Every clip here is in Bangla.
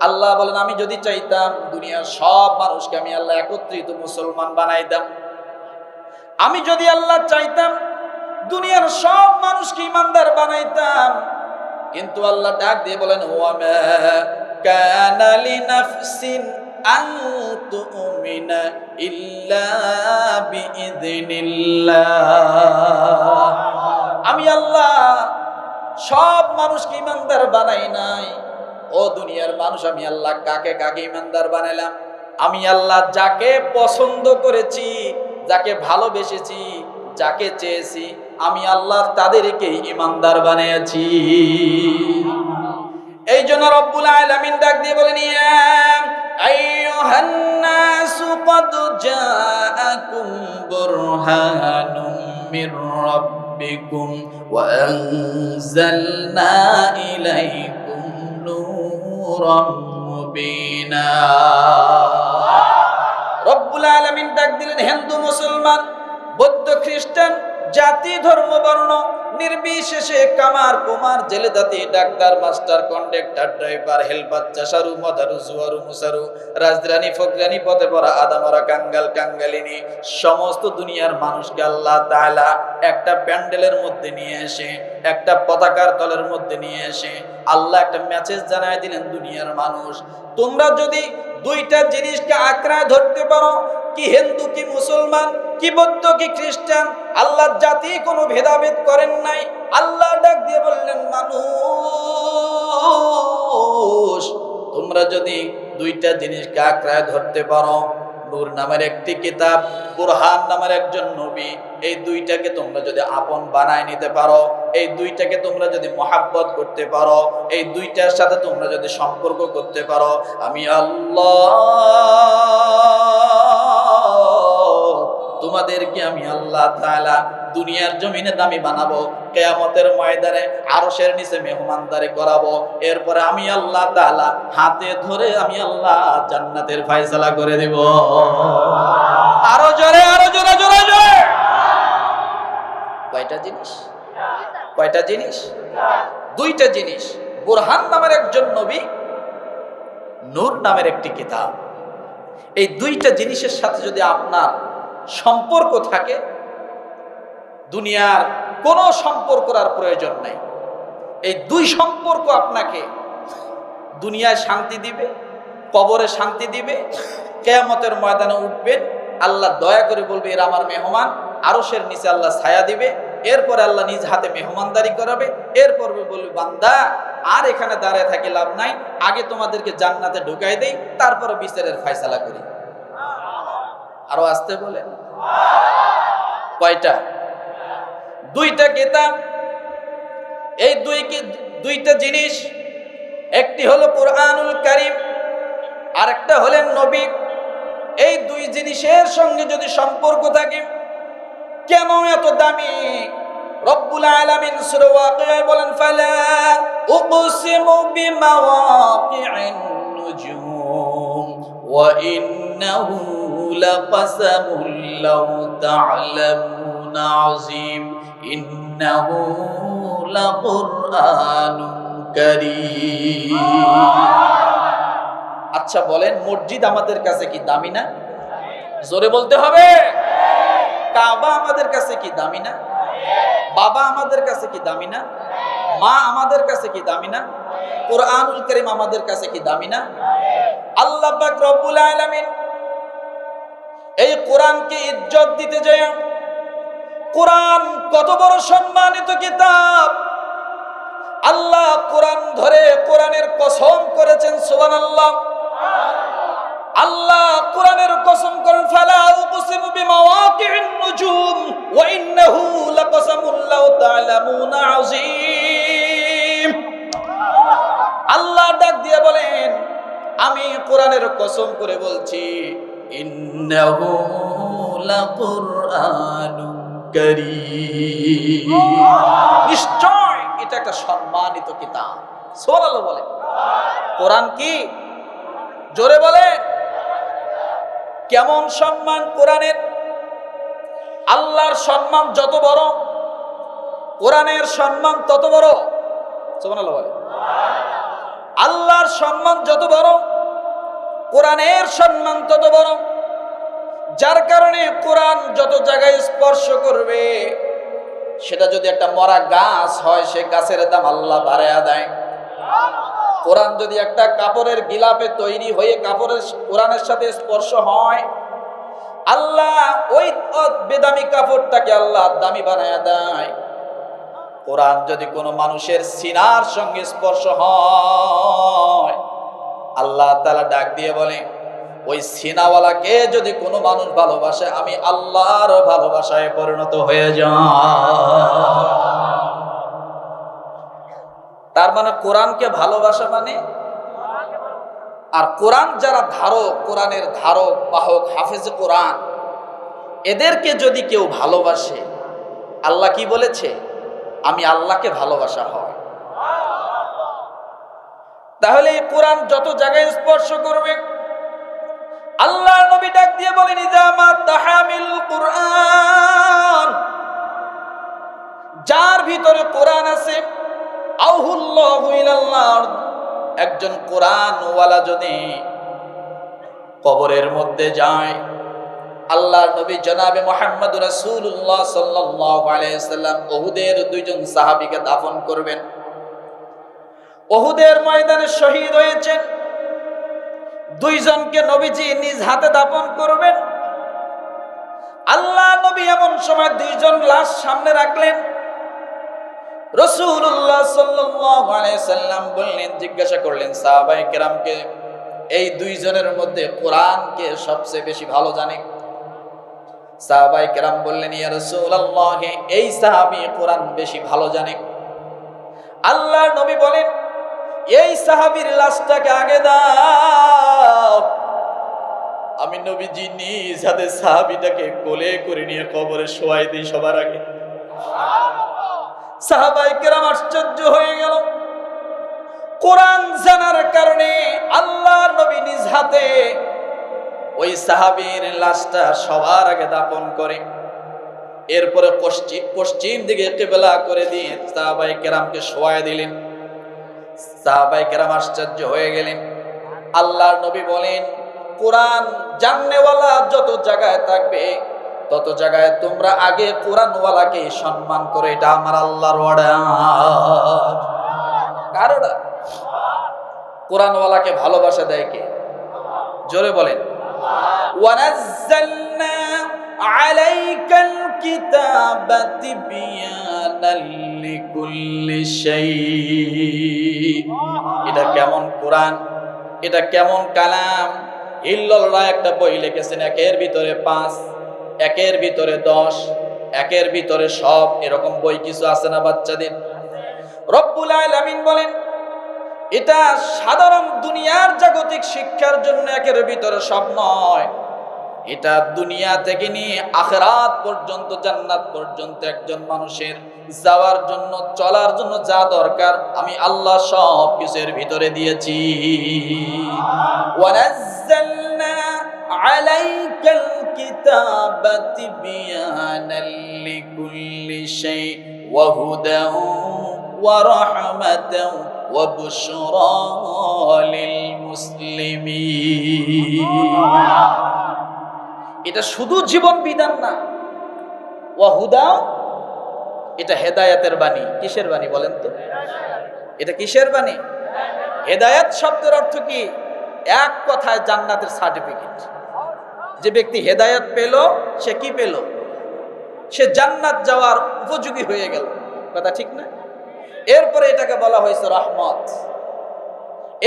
আল্লাহ বলেন আমি যদি চাইতাম দুনিয়ার সব মানুষকে আমি আল্লাহ একত্রিত মুসলমান বানাইতাম। আমি যদি আল্লাহ চাইতাম দুনিয়ার সব মানুষকে ইমানদার বানাইতাম, কিন্তু আল্লাহ ডাক দিয়ে বলেন ওয়া মা কানা লিনাফসিন আন তুমিনা ইল্লা বিইذনিল্লাহ। আমি আল্লাহ সব মানুষকে ইমানদার বানাই নাই। ও দুনিয়ার মানুষ, আমি আল্লাহ কাকে কাকে ইমানদার বানাইলাম? আমি আল্লাহ যাকে পছন্দ করেছি, যাকে ভালোবেসেছি, যাকে চেয়েছি, আমি আল্লাহ তাদেরকে ইমানদার বানিয়েছি। এই জন্য রব্বুল আলামিন ডাক দিয়ে বলেন ইয়া আইয়ুহান নাসু ক্বাদ জাআকুম বুরহানুম মির রাব্বিকুম ওয়া আনজালনা ইলাইকুম নূরাম মুবিনা। রব্বুল আলামিন ডাক দিলেন হিন্দু মুসলমান বৌদ্ধ খ্রিস্টান জাতি ধর্ম বর্ণ নির্বিশেষে কামার কুমার জেলে দাতি doctor master conductor driver helper চাষারু মদারু জুয়ারু মুসারু রাজরানী ফকরানী পথে পড়া আদামরা কাঙ্গাল কাঙ্গালিনী সমস্ত দুনিয়ার মানুষকে আল্লাহ তাআলা একটা প্যান্ডেলের মধ্যে নিয়ে এসে, একটা পতাকার তলের মধ্যে নিয়ে এসে আল্লাহ একটা মেসেজ জানায় দিলেন, দুনিয়ার মানুষ তোমরা যদি দুইটা জিনিসকে আঁকড়ায় ধরতে পারো, কি হিন্দু কি মুসলমান কি বৌদ্ধ কি খ্রিস্টান, আল্লাহ জাতি কোনো ভেদাভেদ করেন নাই। আল্লাহ ডাক দিয়ে বললেন মানুষ তোমরা যদি দুইটা জিনিসকে আঁকড়ায় ধরতে পারো, নূর নামের একটি কিতাব, বুরহান নামের একজন নবী, এই দুইটাকে তোমরা যদি আপন বানায় নিতে পারো, এই দুইটাকে তোমরা যদি মহাব্বত করতে পারো, এই দুইটার সাথে তোমরা যদি সম্পর্ক করতে পারো, আমি আল্লাহ তোমাদেরকে আমি আল্লাহ তাআলা দুনিয়ার জমিনে দামি বানাবো, কিয়ামতের ময়দানে আরশের নিচে মেহমানদারি করাবো, এরপরে আমি আল্লাহ তাআলা হাতে ধরে আমি আল্লাহ জান্নাতের ফয়সালা করে দেব। আরো জোরে আরো জোরে জোরে জোরে। কয়টা জিনিস? কয়টা জিনিস? দুইটা জিনিস। বুরহান নামের একজন নবী, নূর নামের একটি কিতাব। এই দুইটা জিনিসের সাথে যদি আপনার সম্পর্ক থাকে, দুনিয়ার কোনো সম্পর্ক আর প্রয়োজন নাই। এই দুই সম্পর্ক আপনাকে দুনিয়ায় শান্তি দিবে, কবরে শান্তি দিবে, কিয়ামতের ময়দানে উঠবেন, আল্লাহ দয়া করে বলবে এরা আমার মেহমান, আরশের নিচে আল্লাহ ছায়া দিবে, এরপরে আল্লাহ নিজ হাতে মেহমানদারি করাবে, এরপর বলবে বান্দা আর এখানে দাঁড়ায় থাকি লাভ নাই, আগে তোমাদেরকে জান্নাতে ঢুকাই দেই, তারপরে বিচারের ফয়সালা করি। আরো আসতে বলেন। কয়টা? দুইটা কিতাব। এই দুইটা জিনিস, একটি হলো কুরআনুল কারীম, আরেকটা হলেন নবী। এই দুই জিনিসের সঙ্গে যদি সম্পর্ক থাকে, কেন এত দামি? রব্বুল আলামিন সূরা ওয়াকিয়ায় বলেন ফালা উকসিমু বিমাওয়াকি'ন নুজুম ওয়া ইন্নাহু লাকাসামুল লাউ তা'লামুনা আযীম ইন্নাহু লাকুরআনুন কারীম। আচ্ছা বলেন, মসজিদ আমাদের কাছে কি দামি না? জোরে বলতে হবে। কাবা আমাদের কাছে কি দামি না? বাবা আমাদের কাছে কি দামি না? মা আমাদের কাছে কি দামি না? কুরআনুল কারীম আমাদের কাছে কি দামি না? আল্লাহ পাক রব্বুল আলামিন এই কোরআনকে ইজ্জত দিতে যায়। কোরআন কত বড় সম্মানিত কিতাব। আল্লাহ কোরআন ধরে কোরআনের কসম করেছেন, সুবহানাল্লাহ। আল্লাহ কোরআনের কসম করেন ফালা উকসিমু বিমাওয়াকি'ন নুজুম ওয়া ইন্নাহু লাকাসামুল লাউ তা'লামুনা আযীম। আল্লাহ ডাক দিয়ে বলেন আমি কোরআনের কসম করে বলছি, ইন্নাহু লাকুরআনুন কারীম। নিশ্চয় এটা একটা সম্মানিত কিতাব। সুবহানাল্লাহ বলে। কোরআন কি? জোরে বলে। কেমন সম্মান কোরআনের? আল্লাহর সম্মান যত বড়, কোরআনের সম্মান তত বড়। সুবহানাল্লাহ বলে। আল্লাহর সম্মান যত বড়, কোরআনের সম্মান তত বড়। যার কারণে কোরআন যত জায়গায় স্পর্শ করবে, সেটা যদি একটা মরা গাছ হয়, সে গাছের দাম আল্লাহ বাড়ায়া দেয়। কোরআন যদি একটা কাপড়ের গিলাপে তৈরি হয়ে কাপড়ের কোরআনের সাথে স্পর্শ হয়, আল্লাহ ওই বেদামি কাপড়টাকে আল্লাহ দামি বানায়া দেয়। কোরআন যদি কোনো মানুষের সিনার সঙ্গে স্পর্শ হয়, আল্লাহ তাআলা ডাক দিয়ে বলে, ওই সিনাওয়ালাকে যদি কোনো মানুষ ভালোবাসে, আমি আল্লাহর ভালোবাসায় পরিণত হয়ে যাই। তার মানে কোরআনকে ভালোবাসা মানে, আর কোরআন যারা ধারক, কোরআনের ধারক বাহক হাফেজ কোরআন, এদেরকে যদি কেউ ভালোবাসে, আল্লাহ কি বলেছে? আমি আল্লাহকে ভালোবাসা হয়। তাহলে এই কোরআন যত জায়গায় স্পর্শ করবে, আল্লাহ নবী ডাক দিয়ে বলেন, ইজামা তাহামিল কুরআন, যার ভিতরে কোরআন আছে, আউহুল্লাহু ইলাল্লাহ, একজন কোরআন ওয়ালা যদি কবরের মধ্যে যায়, আল্লাহর নবী জনাবে মুহাম্মদ রাসূলুল্লাহ সাল্লাল্লাহু আলাইহি সাল্লাম উহুদের দুইজন সাহাবীকে দাফন করবেন। উহুদের ময়দানে শহীদ হয়েছেন দুইজনকে নবীজি নিজ হাতে দাফন করবেন। আল্লাহ নবী এমন সময় দুইজন লাশ সামনে রাখলেন। রাসূলুল্লাহ সাল্লাল্লাহু আলাইহি সাল্লাম বললেন, জিজ্ঞাসা করলেন সাহাবায়ে কেরামকে, এই দুইজনের মধ্যে কোরআনকে সবচেয়ে বেশি ভালো জানে? সাহাবায়ে কেরাম বললেন, ইয়া রাসূলুল্লাহ, এই সাহাবী কোরআন বেশি ভালো জানে। আল্লাহর নবী বলেন, এই সাহাবীর লাশটাকে আগে দাও। আমি নবীজি নিজ হাতে সাহাবীটাকে কোলে করে নিয়ে কবরে শোয়াই দিই সবার আগে। সাহাবায়ে কেরাম আশ্চর্য হয়ে গেল। কোরআন জানার কারণে আল্লাহর নবী নিজ হাতে ওই সাহাবীর লাশটা সবার আগে দাফন করে, এরপরে পশ্চিম দিকে কিবলা করে দিয়ে সাহাবায়ে কেরামকে শোয়াই দিলেন। সাহাবায়ে কেরাম আশ্চর্য হয়ে গেলেন। আল্লাহর নবী বলেন, কোরআন জাননেওয়ালা যত জায়গায় থাকবে, তত জায়গায় তোমরা আগে কোরআনওয়ালাকে সম্মান করো। এটা আমার আল্লাহর অর্ডার। কার অর্ডার? কোরআনওয়ালাকে ভালোবাসা দেয় কে? জোরে বলেন। ওয়ানাজ্জালনা আলাইকাল কিতাবা তিবয়ানাল লিকুল্লি শাই। এটা কেমন কোরআন, এটা কেমন কালাম! ইল্লাল্লাহ একটা বই লিখেছেন, একের ভিতরে 5, একের ভিতরে 10, একের ভিতরে সব, এরকম বই কিছু আছে না বাচ্চাদের? রব্বুল আলামিন বলেন, এটা সাধারণ দুনিয়ার জাগতিক শিক্ষার জন্য একের ভিতরে সব নয়। এটা দুনিয়া থেকে নিয়ে আখিরাত পর্যন্ত, জান্নাত পর্যন্ত একজন মানুষের যাওয়ার জন্য, চলার জন্য যা দরকার আমি আল্লাহ সব কিছুর ভিতরে দিয়েছি। ওয়ানাজ্জালনা আলাইকাল কিতাবা তিবয়ানাল লিকুল্লি শাই ওয়া হুদান ওয়া রাহমাতান ওয়া বুশরা লিল মুসলিমিন। এটা শুধু জীবন বিধান না, ওয়া হুদা, এটা হেদায়েতের বাণী। কিসের বাণী বলেন তো? এটা কিসের বাণী? হেদায়েত শব্দের অর্থ কি? এক কথায় জান্নাতের সার্টিফিকেট। যে ব্যক্তি হেদায়েত পেল, সে কি পেল? সে জান্নাত যাওয়ার উপযোগী হয়ে গেল। কথা ঠিক না? এরপরে এটাকে বলা হয়েছে রহমত।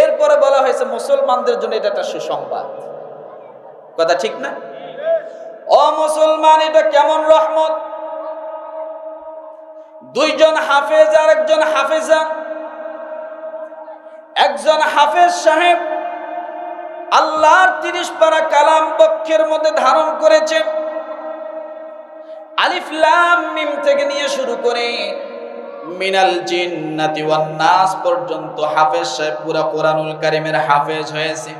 এরপরে বলা হয়েছে মুসলমানদের জন্য এটা একটা সুসংবাদ। কথা ঠিক না? ও মুসলমান, এটা কেমন রহমত! দুইজন হাফেজ আর একজন হাফেজা। একজন হাফেজ সাহেব আল্লাহর 30 পারা কালাম বক্ষের মধ্যে ধারণ করেছে। আলিফ লাম মিম থেকে নিয়ে শুরু করে মিনাল জিন্নাতি ওয়ান নাস পর্যন্ত হাফেজ সাহেব পুরা কোরআনুল কারীমের হাফেজ হয়েছে।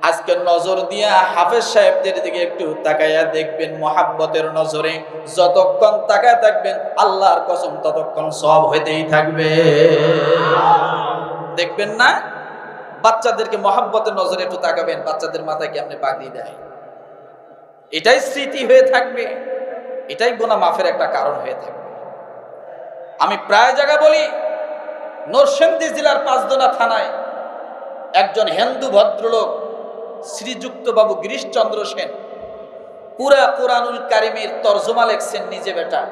আজকে নজর দিয়া হাফেজ সাহেবদের দিকে একটু তাকায়া দেখবেন, মোহাব্বতের নজরে। যতক্ষণ তাকায় থাকবেন, আল্লাহর কসম ততক্ষণ সব হইতেই থাকবে। দেখবেন না বাচ্চাদেরকে মহব্বতের নজরে একটু তাকাবেন, বাচ্চাদের মাথায় কেমনে পাগড়ি দেয়। এটাই স্মৃতি হয়ে থাকবে, এটাই গুনাহ মাফের একটা কারণ হয়ে থাকবে। আমি প্রায় জায়গায় বলি, নরসিংদী জেলার পাঁচদোনা থানায় একজন হিন্দু ভদ্রলোক শ্রীযুক্ত বাবু গিরিশচন্দ্র সেন পুরা কোরআনুল কারিমের তরজমা লেখছেন নিজে বেটা।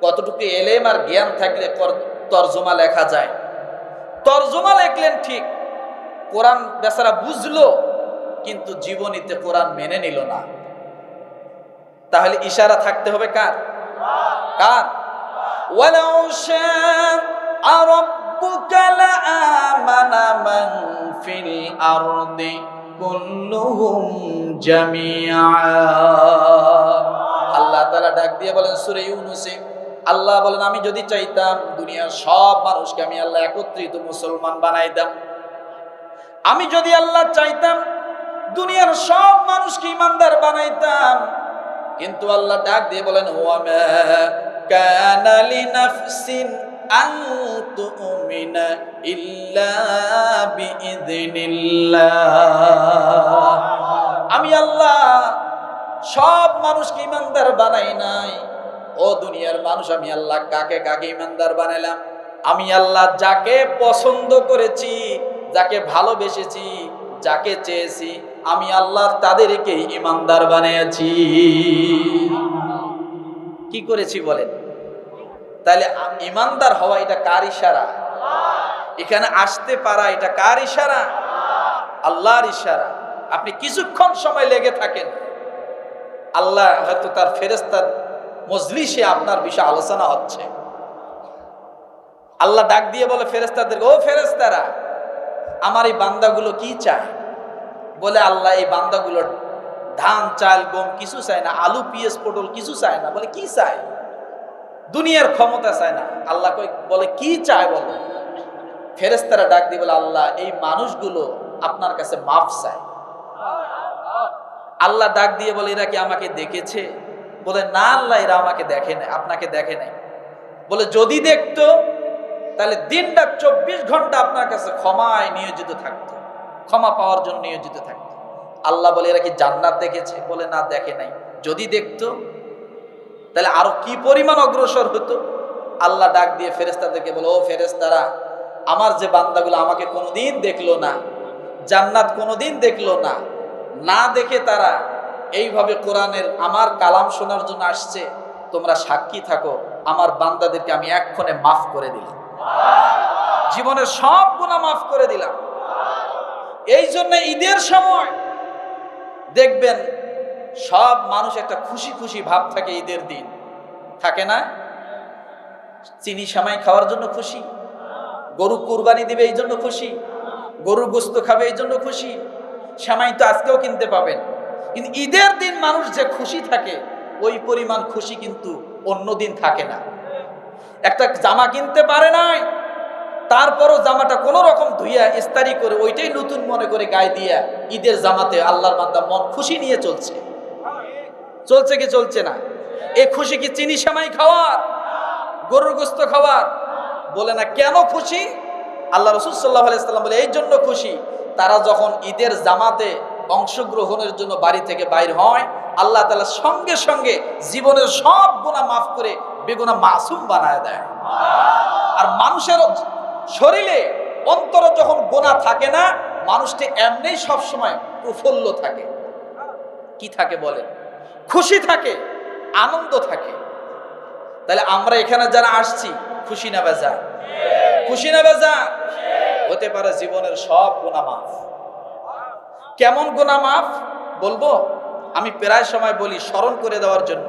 কতটুকু এলেম আর জ্ঞান থাকলে তরজমা লেখা যায়। তরজমা লেখলেন ঠিক, কোরআন বেচারা বুঝলো, কিন্তু জীবনীতে কোরআন মেনে নিল না। তাহলে ইশারা থাকতে হবে কার? কার? ওয়ালাউ শাআ রাব্বুকা লাআমানা মান ফিল আরদি কুল্লুহুম জামিআ। আল্লাহ তাআলা ডাক দিয়ে বলেন সূরা ইউনূসে, আল্লাহ বলেন আমি যদি চাইতাম দুনিয়ার সব মানুষকে আমি আল্লাহ একত্রিত মুসলমান বানাইতাম। আমি যদি আল্লাহ চাইতাম দুনিয়ার সব মানুষকে ঈমানদার বানাইতাম, কিন্তু আল্লাহ ডাক দিয়ে বলেন ওয়া মা কানা লিনাফসিন আন তুমিনা ইল্লা বিইذনিল্লাহ। আমি আল্লাহ সব মানুষকে ঈমানদার বানাই নাই। ও দুনিয়ার মানুষ, আমি আল্লাহ কাকে কাকে ঈমানদার বানাইলাম? আমি আল্লাহ যাকে পছন্দ করেছি, যাকে ভালোবেসেছি, যাকে চেয়েছি, আমি আল্লাহ তাদেরকে ঈমানদার বানিয়েছি। কি করেছি বলেন? তাহলে ঈমানদার হওয়া এটা কার ইশারা? এখানে আসতে পারা এটা কার ইশারা? আল্লাহর ইশারা। আপনি কিছুক্ষণ সময় লেগে থাকেন, আল্লাহ হয়তো তার ফেরেশতার মজলিসে আপনার বিষয়ে আলোচনা হচ্ছে, আল্লাহ ডাক দিয়ে বলে ফেরেশতাদেরকে, ও ফেরেশতারা, আমার এই বান্দাগুলো কি চায়? বলে আল্লাহ এই বান্দাগুলোর ধান চাল গম কিছু চায় না, আলু পেঁয়াজ পটল কিছু চায় না। বলে কি চায়? দুনিয়ার ক্ষমতা চায় না। আল্লাহ বলে কি চায় বলো? ফেরেশতারা ডাক দিয়ে বলে আল্লাহ এই মানুষগুলো আপনার কাছে মাফ চায়। আল্লাহ ডাক দিয়ে বলে এরা কি আমাকে দেখেছে? বলে না আল্লাহ, এরা আমাকে দেখে নাই, আপনাকে দেখে নাই। বলে যদি দেখতো তাহলে দিনটা 24 ঘন্টা আপনার কাছে ক্ষমায় নিয়োজিত থাকতো, ক্ষমা পাওয়ার জন্য নিয়োজিত থাকতো। আল্লাহ বলে এরা কি জান্নাত দেখেছে? বলে না দেখে নাই। যদি দেখতো তাহলে আরো কি পরিমাণ অগ্রসর হতো। আল্লাহ ডাক দিয়ে ফেরেশতাদেরকে বলে, ও ফেরেশতারা, আমার যে বান্দাগুলো আমাকে কোনোদিন দেখলো না, জান্নাত কোনোদিন দেখলো না, না দেখে তারা এইভাবে কোরআনের আমার কালাম শোনার জন্য আসছে, তোমরা সাক্ষী থাকো আমার বান্দাদেরকে আমি এক্ষণে মাফ করে দিলাম, জীবনের সব গুনাহ মাফ করে দিলাম। এই জন্য ঈদের সময় দেখবেন সব মানুষ একটা খুশি খুশি ভাব থাকে। ঈদের দিন থাকে না? চিনি সেমাই খাওয়ার জন্য খুশি, গরু কুরবানি দিবে এই জন্য খুশি, গরুর গোশত খাবে এই জন্য খুশি। সেমাই তো আজকেও কিনতে পাবেন, কিন্তু ঈদের দিন মানুষ যে খুশি থাকে ওই পরিমাণ খুশি কিন্তু অন্য দিন থাকে না। একটা জামা কিনতে পারে নাই, তারপরও জামাটা কোনো রকম ধুইয়া ইস্তারি করে ওইটাই নতুন মনে করে গায়ে দিয়া ঈদের জামাতে আল্লাহর বান্দা মন খুশি নিয়ে চলছে। চলছে কি চলছে না? এই খুশি কি চিনি সেমাই খাওয়ার, গরুর গোশত খাওয়ার? বলে না। কেন খুশি? আল্লাহ রাসূল সাল্লাল্লাহু আলাইহি ওয়াসাল্লাম বলে এই জন্য খুশি, তারা যখন ঈদের জামাতে অংশগ্রহণের জন্য বাড়ি থেকে বাইর হয়, আল্লাহ তাআলা সঙ্গে সঙ্গে জীবনের সব গুনাহ মাফ করে বেগুনাহ মাসুম বানায় দেয়। আর মানুষের শরীরে অন্তরে যখন গুনাহ থাকে না, মানুষটি এমনি সব সময় প্রফুল্ল থাকে। কি থাকে বলেন? খুশি থাকে, আনন্দ থাকে। তাহলে আমরা এখানে যারা আসছি খুশি না বেজা? খুশি না বেজা? হতে পারে জীবনের সব গুনাহ মাফ। কেমন গুনাহ মাফ বলবো? আমি প্রায় সময় বলি স্মরণ করে দেওয়ার জন্য।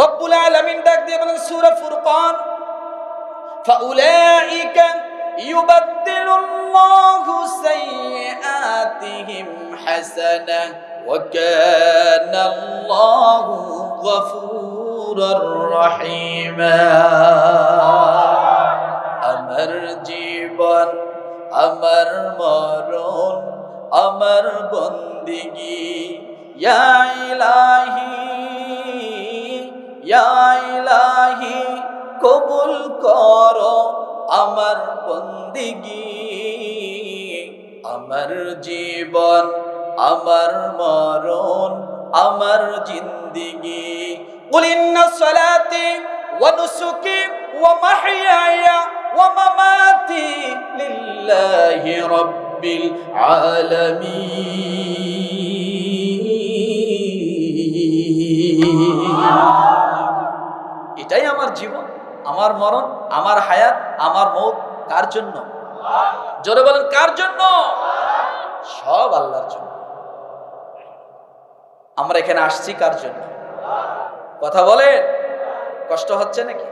রব্বুল আলামিন ডাক দিয়ে বলেন সূরা ফুরকান, ফাউলাইকা ইউবাদদিলুল্লাহু সাইয়্যাতিহিম হাসানা ওয়া কানাল্লাহু গফুরুর রহিমা। আমার জীবন, আমার মরণ, আমার বন্দেগী ইয়া ইলাহি, ইয়া ইলাহি কবুল করো আমার বন্দেগী। আমার জীবন, আমার মরণ, আমার জিন্দেগি। কুল ইন্না সালাতি ওয়া নুসুকি ওয়া মাহইয়ায়া ওয়া মামাতি লিল্লাহি রাব্বিল আলামিন। এটাই আমার জীবন, আমার মরণ, আমার হায়াত, আমার মৌত কার জন্য? জোরে বলেন কার জন্য? সব আল্লাহর জন্য। আমরা এখানে আসছি কার জন্য? কথা বলেন, কষ্ট হচ্ছে নাকি?